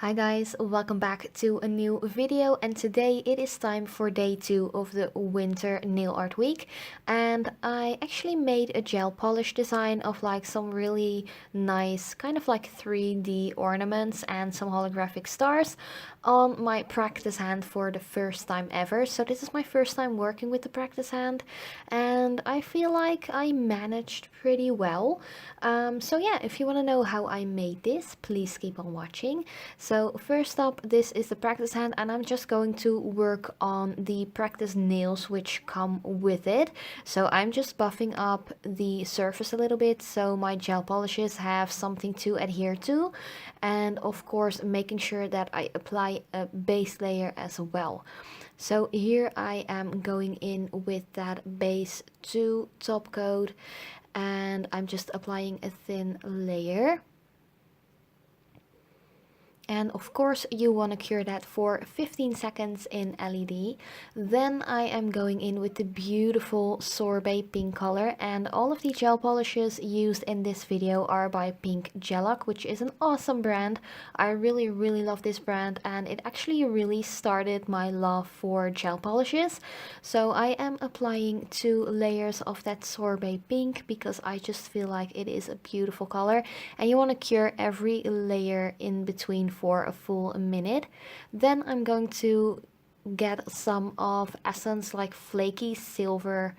Hi guys, welcome back to a new video, and today it is time for day 2 of the winter nail art week. And I actually made a gel polish design of like some really nice kind of like 3D ornaments and some holographic stars on my practice hand for the first time ever. So this is my first time working with the practice hand, and I feel like I managed pretty well. So yeah, if you want to know how I made this, please keep on watching. So first up, this is the practice hand, and I'm just going to work on the practice nails which come with it. So I'm just buffing up the surface a little bit so my gel polishes have something to adhere to, and of course making sure that I apply a base layer as well. So here I am going in with that base 2 top coat, and I'm just applying a thin layer. And of course you want to cure that for 15 seconds in LED. Then I am going in with the beautiful sorbet pink color, and all of the gel polishes used in this video are by femketjeNL, which is an awesome brand. I really love this brand, and it actually really started my love for gel polishes. So I am applying 2 layers of that sorbet pink because I just feel like it is a beautiful color, and you want to cure every layer in between for a full minute. Then I'm going to get some of essence like flaky silver,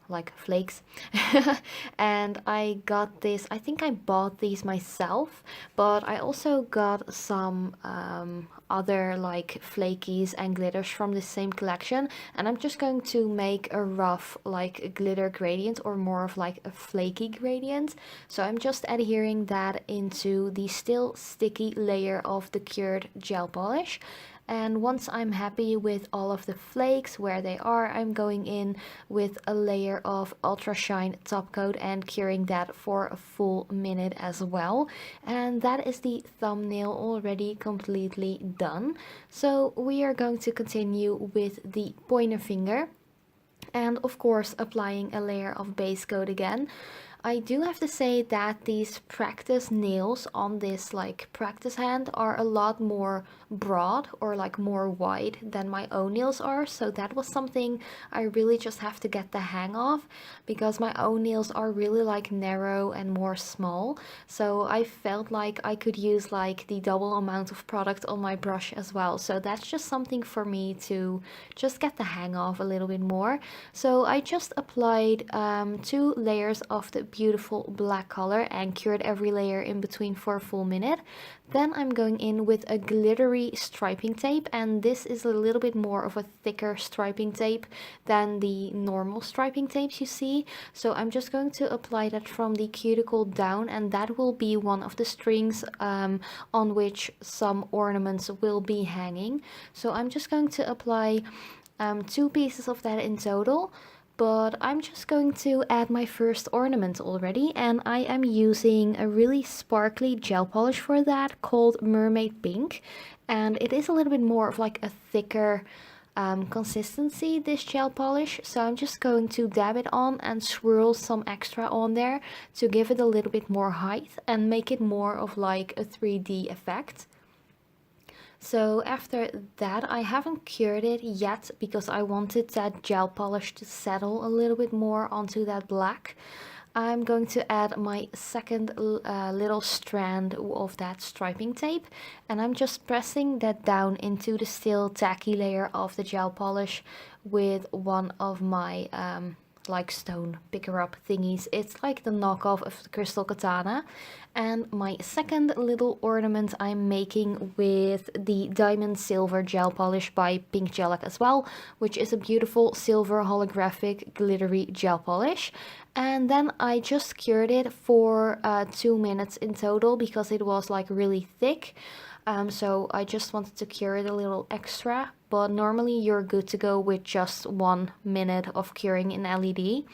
like flakes. And I got this, I think I bought these myself, but I also got some other like flakies and glitters from the same collection, and I'm just going to make a rough like glitter gradient, or more of like a flaky gradient. So I'm just adhering that into the still sticky layer of the cured gel polish. And once I'm happy with all of the flakes where they are, I'm going in with a layer of Ultra Shine top coat and curing that for a full minute as well. And that is the thumbnail already completely done. So we are going to continue with the pointer finger, and of course applying a layer of base coat again. I do have to say that these practice nails on this like practice hand are a lot more broad, or like more wide, than my own nails are. So that was something I really just have to get the hang of, because my own nails are really like narrow and more small. So I felt like I could use like the double amount of product on my brush as well. So that's just something for me to just get the hang of a little bit more. So I just applied 2 layers of the beautiful black color and cured every layer in between for a full minute. Then I'm going in with a glittery striping tape, and this is a little bit more of a thicker striping tape than the normal striping tapes you see. So I'm just going to apply that from the cuticle down, and that will be one of the strings on which some ornaments will be hanging. So I'm just going to apply 2 pieces of that in total. But I'm just going to add my first ornament already, and I am using a really sparkly gel polish for that called Mermaid Pink, and it is a little bit more of like a thicker consistency, this gel polish. So I'm just going to dab it on and swirl some extra on there to give it a little bit more height and make it more of like a 3D effect. So after that, I haven't cured it yet because I wanted that gel polish to settle a little bit more onto that black. I'm going to add my second little strand of that striping tape, and I'm just pressing that down into the still tacky layer of the gel polish with one of my like stone picker up thingies. It's like the knockoff of the crystal katana. And my second little ornament I'm making with the diamond silver gel polish by femketjeNL as well, which is a beautiful silver holographic glittery gel polish. And then I just cured it for 2 minutes in total because it was like really thick. So I just wanted to cure it a little extra, but normally you're good to go with just 1 minute of curing in LED.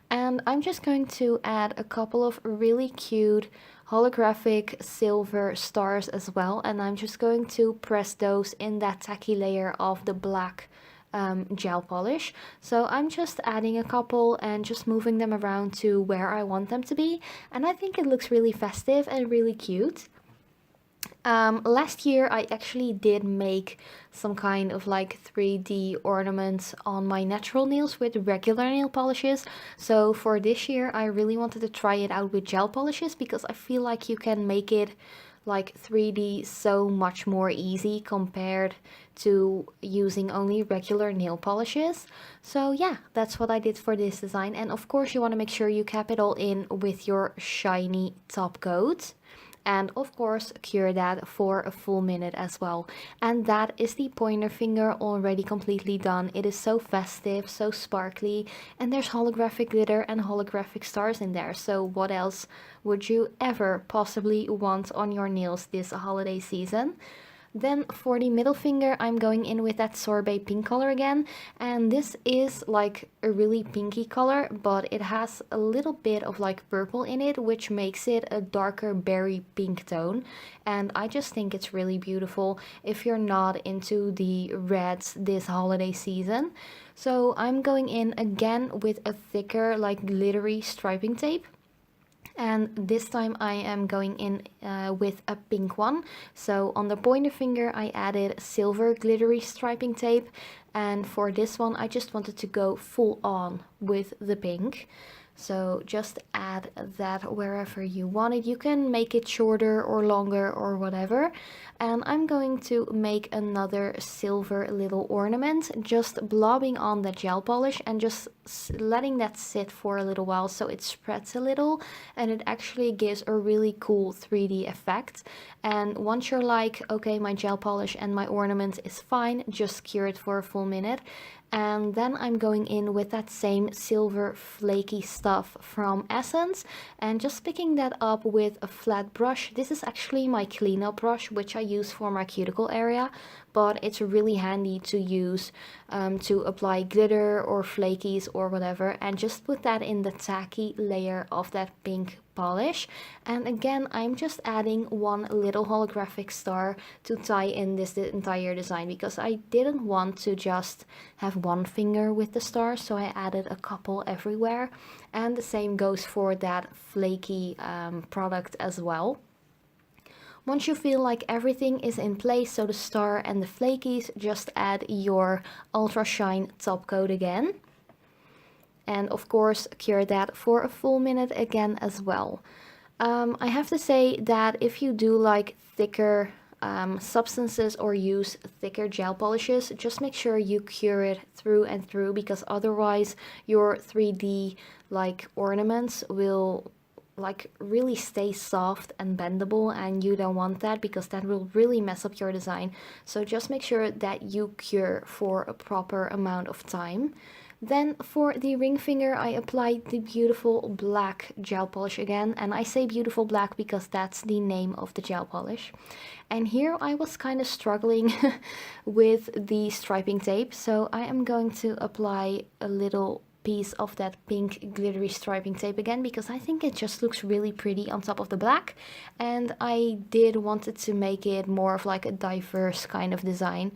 And I'm just going to add a couple of really cute holographic silver stars as well, and I'm just going to press those in that tacky layer of the black gel polish. So I'm just adding a couple and just moving them around to where I want them to be, and I think it looks really festive and really cute. Last year I actually did make some kind of like 3D ornaments on my natural nails with regular nail polishes. So for this year I really wanted to try it out with gel polishes because I feel like you can make it like 3D so much more easy compared to using only regular nail polishes. So yeah, that's what I did for this design. And of course you want to make sure you cap it all in with your shiny top coat, and of course cure that for a full minute as well. And that is the pointer finger already completely done. It is so festive, so sparkly, and there's holographic glitter and holographic stars in there. So what else would you ever possibly want on your nails this holiday season? Then for the middle finger, I'm going in with that sorbet pink color again. And this is like a really pinky color, but it has a little bit of like purple in it, which makes it a darker berry pink tone. And I just think it's really beautiful if you're not into the reds this holiday season. So I'm going in again with a thicker like glittery striping tape. And this time I am going in with a pink one. So on the pointer finger I added silver glittery striping tape, and for this one I just wanted to go full on with the pink. So just add that wherever you want it. You can make it shorter or longer or whatever. And I'm going to make another silver little ornament, just blobbing on the gel polish and just letting that sit for a little while so it spreads a little and it actually gives a really cool 3D effect. And once you're like, okay, my gel polish and my ornament is fine, just cure it for a full minute. And then I'm going in with that same silver flaky stuff from Essence and just picking that up with a flat brush. This is actually my cleanup brush, which I use for my cuticle area, but it's really handy to use to apply glitter or flakies or whatever, and just put that in the tacky layer of that pink polish. And again, I'm just adding one little holographic star to tie in this entire design because I didn't want to just have one finger with the star, so I added a couple everywhere. And the same goes for that flaky product as well. Once you feel like everything is in place, so the star and the flakies, just add your Ultra Shine top coat again. And of course, cure that for a full minute again as well. I have to say that if you do like thicker substances or use thicker gel polishes, just make sure you cure it through and through, because otherwise your 3D like ornaments will like really stay soft and bendable, and you don't want that because that will really mess up your design. So just make sure that you cure for a proper amount of time. Then for the ring finger I applied the beautiful black gel polish again, and I say beautiful black because that's the name of the gel polish. And here I was kind of struggling with the striping tape, so I am going to apply a little piece of that pink glittery striping tape again because I think it just looks really pretty on top of the black, and I did wanted to make it more of like a diverse kind of design.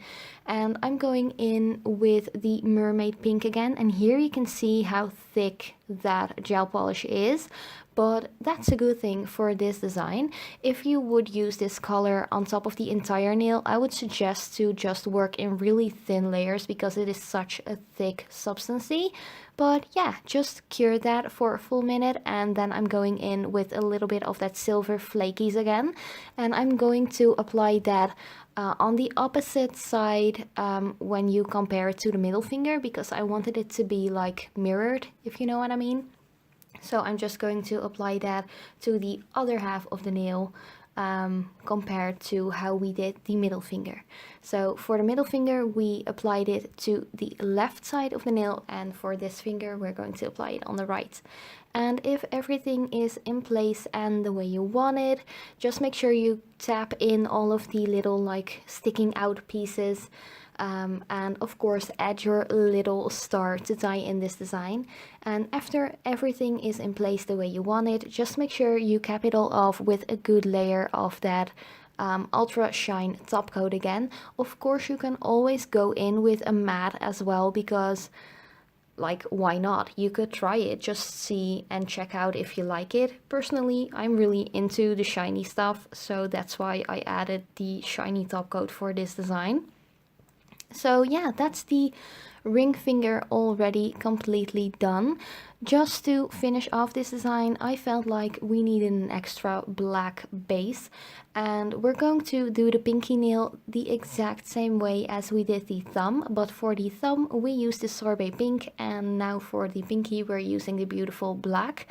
And I'm going in with the mermaid pink again, and here you can see how thick that gel polish is, but that's a good thing for this design. If you would use this color on top of the entire nail, I would suggest to just work in really thin layers because it is such a thick substancy. But yeah, just cure that for a full minute, and then I'm going in with a little bit of that silver flakies again, and I'm going to apply that on the opposite side when you compare it to the middle finger, because I wanted it to be like mirrored, if you know what I mean. So I'm just going to apply that to the other half of the nail compared to how we did the middle finger. So for the middle finger we applied it to the left side of the nail, and for this finger we're going to apply it on the right. And if everything is in place and the way you want it, just make sure you tap in all of the little like sticking out pieces. And of course add your little star to tie in this design. And after everything is in place the way you want it, just make sure you cap it all off with a good layer of that Ultra Shine top coat again. Of course you can always go in with a matte as well, because like, why not? You could try it, just see and check out if you like it. Personally, I'm really into the shiny stuff, so that's why I added the shiny top coat for this design. So yeah, that's the ring finger already completely done. Just to finish off this design, I felt like we needed an extra black base, and we're going to do the pinky nail the exact same way as we did the thumb, but for the thumb we used the sorbet pink, and now for the pinky we're using the beautiful black.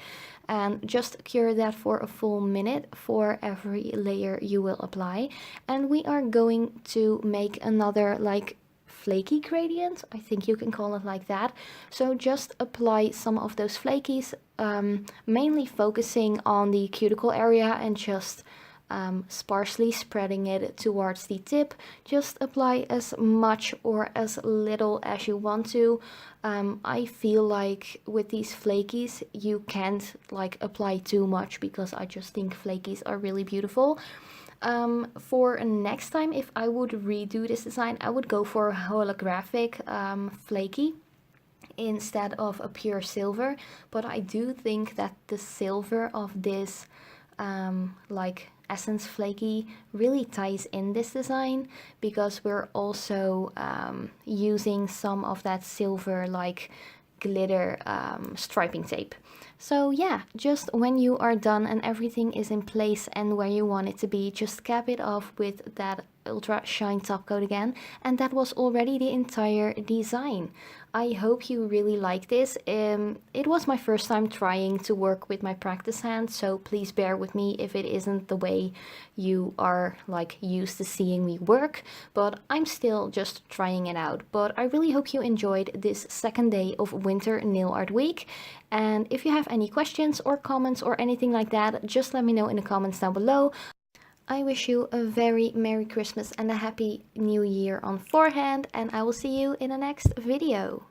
And just cure that for a full minute for every layer you will apply. And we are going to make another like flaky gradient, I think you can call it like that. So just apply some of those flakies, mainly focusing on the cuticle area and just sparsely spreading it towards the tip. Just apply as much or as little as you want to. I feel like with these flakies you can't like apply too much because I just think flakies are really beautiful. For next time, if I would redo this design, I would go for a holographic flaky instead of a pure silver. But I do think that the silver of this like essence flaky really ties in this design, because we're also using some of that silver like glitter striping tape. So yeah, just when you are done and everything is in place and where you want it to be, just cap it off with that ultra shine top coat again, and that was already the entire design. I hope you really like this. It was my first time trying to work with my practice hand, so please bear with me if it isn't the way you are like used to seeing me work, but I'm still just trying it out. But I really hope you enjoyed this second day of Winter Nail Art Week, and if you have any questions or comments or anything like that, just let me know in the comments down below. I wish you a very Merry Christmas and a Happy New Year on forehand, and I will see you in the next video.